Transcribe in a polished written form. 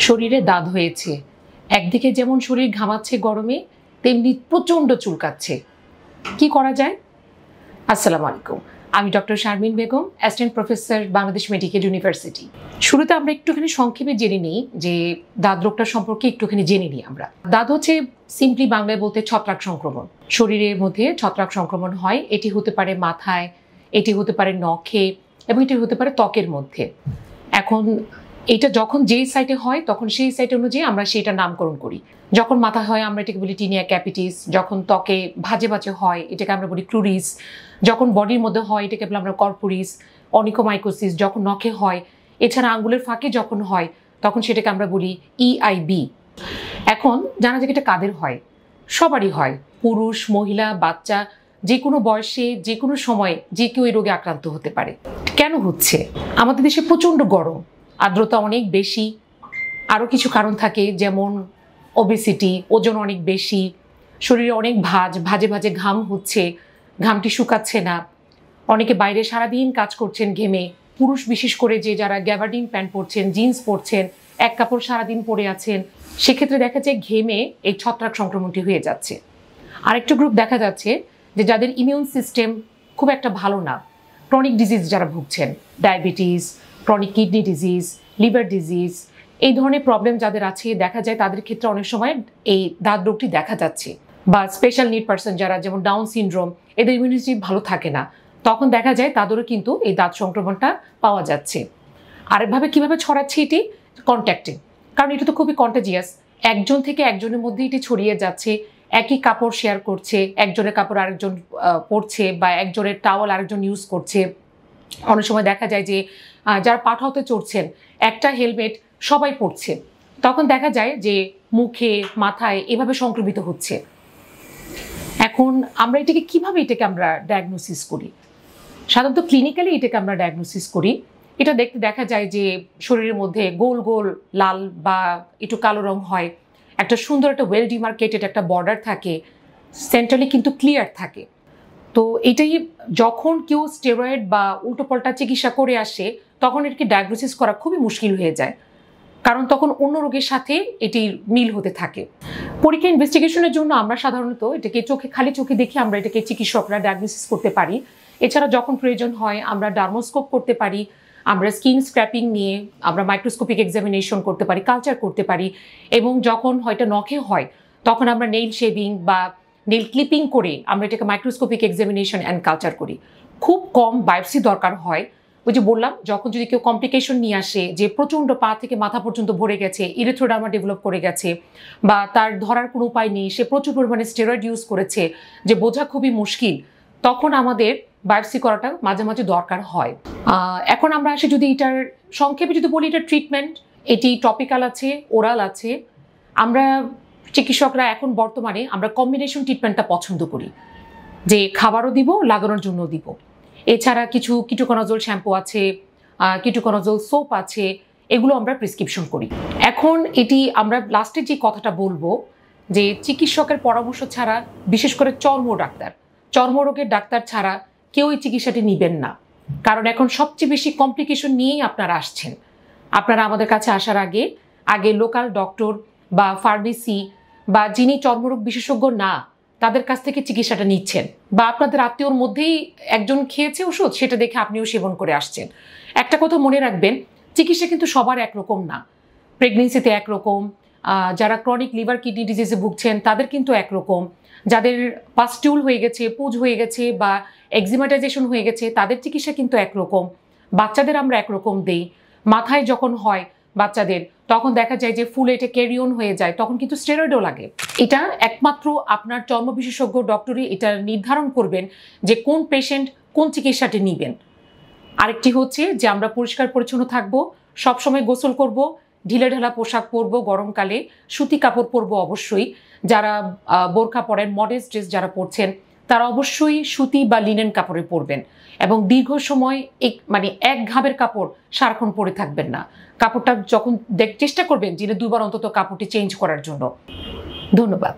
শরীরে দাঁত হয়েছে, একদিকে যেমন শরীর ঘামাচ্ছে গরমে, তেমনি প্রচণ্ড চুলকাচ্ছে। কি করা যায়? আসসালামু আলাইকুম, আমি doctor Sharmin Begum, assistant professor, Bangladesh medical university. শুরুতে আমরা একটুখানি সংক্ষেপে জেনে নিই যে দাঁত রোগটা সম্পর্কে একটুখানি জেনে নিই আমরা। দাঁত হচ্ছে সিম্পলি বাংলায় বলতে ছত্রাক সংক্রমণ। শরীরের মধ্যে ছত্রাক সংক্রমণ হয়। এটি হতে পারে মাথায়, এটি হতে পারে নখে, এবং এটি হতে পারে ত্বকের মধ্যে। এখন এটা যখন যেই সাইটে হয় তখন সেই সাইট অনুযায়ী আমরা সেইটা নামকরণ করি। যখন মাথা হয় আমরা এটাকে বলি টিনিয়া ক্যাপিটিস, যখন ত্বকে ভাজে ভাজে হয় এটাকে আমরা বলি ক্রুরিস, যখন বডির মধ্যে হয় এটাকে বলি আমরা কর্পোরিস, অনিকোমাইকোসিস, যখন নখে হয়, এছাড়া আঙ্গুলের ফাঁকে যখন হয় তখন সেটাকে আমরা বলি ইআইবি। এখন জানা যায় এটা কাদের হয়? সবারই হয়, পুরুষ, মহিলা, বাচ্চা, যে কোনো বয়সে যে কোনো সময় যে কেউ এই রোগে আক্রান্ত হতে পারে। কেন হচ্ছে? আমাদের দেশে প্রচণ্ড গরম, আর্দ্রতা অনেক বেশি, আরও কিছু কারণ থাকে যেমন ওবেসিটি, ওজন অনেক বেশি, শরীরে অনেক ভাজে ভাজে ঘাম হচ্ছে, ঘামটি শুকাচ্ছে না, অনেকে বাইরে সারাদিন কাজ করছেন ঘেমে, পুরুষ বিশেষ করে যে যারা গ্যাবার্ডিন প্যান্ট পরছেন, জিন্স পরছেন, এক কাপড় সারাদিন পরে আছেন, সেক্ষেত্রে দেখা যায় ঘেমে এই ছত্রাক সংক্রমণটি হয়ে যাচ্ছে। আরেকটা গ্রুপ দেখা যাচ্ছে যে যাদের ইমিউন সিস্টেম খুব একটা ভালো না, ক্রনিক ডিজিজ যারা ভুগছেন, diabetes, chronic kidney disease, liver disease, এই ধরনের প্রবলেম যাদের আছে দেখা যায় তাদের ক্ষেত্রে অনেক সময় এই দাঁত রোগটি দেখা যাচ্ছে। বা স্পেশাল নিড পার্সন যারা, যেমন ডাউন সিনড্রোম, এদের ইমিউনিটি ভালো থাকে না, তখন দেখা যায় তাদেরও কিন্তু এই দাঁত সংক্রমণটা পাওয়া যাচ্ছে। আরেকভাবে কিভাবে ছড়াচ্ছে এটি? কন্ট্যাক্টে, কারণ এটা তো খুবই কন্টাজিয়াস। একজন থেকে একজনের মধ্যে এটি ছড়িয়ে যাচ্ছে। একই কাপড় শেয়ার করছে, একজনের কাপড় আরেকজন পরছে, বা একজনের টাওয়াল আরেকজন ইউজ করছে। অনেক সময় দেখা যায় যে যারা পাঠাওতে চড়ছেন একটা হেলমেট সবাই পরছে, তখন দেখা যায় যে মুখে, মাথায় এভাবে সংক্রমিত হচ্ছে। এখন আমরা এটাকে আমরা ডায়াগনোসিস করি? সাধারণত ক্লিনিক্যালি এটাকে আমরা ডায়াগনোসিস করি। এটা দেখতে দেখা যায় যে শরীরের মধ্যে গোল গোল লাল বা একটু কালো রং হয়, একটা সুন্দর একটা ওয়েল ডিমার্কেটেড একটা বর্ডার থাকে, সেন্ট্রালি কিন্তু ক্লিয়ার থাকে। তো এটাই যখন কেউ স্টেরয়েড বা উল্টোপাল্টা চিকিৎসা করে আসে তখন এটাকে ডায়াগনোসিস করা খুবই মুশকিল হয়ে যায়, কারণ তখন অন্য রোগের সাথে এটির মিল হতে থাকে। পরীক্ষা ইনভেস্টিগেশনের জন্য আমরা সাধারণত এটাকে খালি চোখে দেখে আমরা এটাকে চিকিৎসকরা ডায়াগনোসিস করতে পারি। এছাড়া যখন প্রয়োজন হয় আমরা ডার্মোস্কোপ করতে পারি, আমরা স্কিন স্ক্র্যাপিং নিয়ে আমরা মাইক্রোস্কোপিক এক্সামিনেশন করতে পারি, কালচার করতে পারি, এবং যখন হয়তো নখে হয় তখন আমরা নেইল শেভিং বা নেইল ক্লিপিং করে আমরা এটাকে মাইক্রোস্কোপিক এক্সামিনেশন অ্যান্ড কালচার করি। খুব কম বায়োপসি দরকার হয়। ওই যে বললাম, যখন যদি কেউ কমপ্লিকেশন নিয়ে আসে যে প্রচণ্ড পা থেকে মাথা পর্যন্ত ভরে গেছে, ইরিথ্রোডার্মা ডেভেলপ করে গেছে, বা তার ধরার কোনো উপায় নেই, সে প্রচুর পরিমাণে স্টেরয়েড ইউজ করেছে, যে বোঝা খুবই মুশকিল, তখন আমাদের বায়োপসি করাটা মাঝে মাঝে দরকার হয়। এখন আমরা আসি, যদি এটার সংক্ষেপে যদি বলি, এটা ট্রিটমেন্ট, এটি টপিক্যাল আছে, ওরাল আছে। আমরা চিকিৎসকরা এখন বর্তমানে আমরা কম্বিনেশন ট্রিটমেন্টটা পছন্দ করি, যে খাবারও দিব, লাগানোর জন্য দিব। এছাড়া কিছু কিটোকোনাজোল শ্যাম্পু আছে, কিটোকোনাজোল সোপ আছে, এগুলো আমরা প্রেসক্রিপশন করি। এখন এটি আমরা লাস্টে যে কথাটা বলবো, যে চিকিৎসকের পরামর্শ ছাড়া, বিশেষ করে চর্মরোগের ডাক্তার ছাড়া কেউ এই চিকিৎসাটি নেবেন না, কারণ এখন সবচেয়ে বেশি কমপ্লিকেশন নিয়েই আপনারা আসছেন। আপনারা আমাদের কাছে আসার আগে লোকাল ডক্টর বা ফার্মেসি বা যিনি চর্মরোগ বিশেষজ্ঞ না তাদের কাছ থেকে চিকিৎসাটা নিচ্ছেন, বা আপনাদের আত্মীয়র মধ্যেই একজন খেয়েছে ওষুধ, সেটা দেখে আপনিও সেবন করে আসছেন। একটা কথা মনে রাখবেন, চিকিৎসা কিন্তু সবার একরকম না। প্রেগনেন্সিতে একরকম, যারা ক্রনিক লিভার কিডনি ডিজিজে ভুগছেন তাদের কিন্তু একরকম, যাদের পাস্টিউল হয়ে গেছে, পুজ হয়ে গেছে, বা এক্সিমাটাইজেশন হয়ে গেছে তাদের চিকিৎসা কিন্তু একরকম। বাচ্চাদের আমরা একরকম দেই। মাথায় যখন হয় বাচ্চাদের, তখন দেখা যায় যে ফুলে এটা ক্যারিয়ন হয়ে যায়, তখন কিন্তু স্টেরয়েডও লাগে। এটা একমাত্র আপনার চর্ম বিশেষজ্ঞ ডক্টরই এটা নির্ধারণ করবেন যে কোন পেশেন্ট কোন চিকিৎসাটি নেবেন। আরেকটি হচ্ছে যে আমরা পরিষ্কার পরিচ্ছন্ন থাকবো, সবসময় গোসল করব, ঢিলেঢালা পোশাক পরবো, গরমকালে সুতি কাপড় পরবো অবশ্যই। যারা বোরখা পরেন, মডেস্ট ড্রেস যারা পরছেন তারা অবশ্যই সুতি বা লিনেন কাপড়ে পরবেন, এবং দীর্ঘ সময় এক ঘাবের কাপড় সারাক্ষণ পরে থাকবেন না। কাপড়টা যখন চেষ্টা করবেন দিনে 2 বার অন্তত কাপড়টি চেঞ্জ করার জন্য। ধন্যবাদ।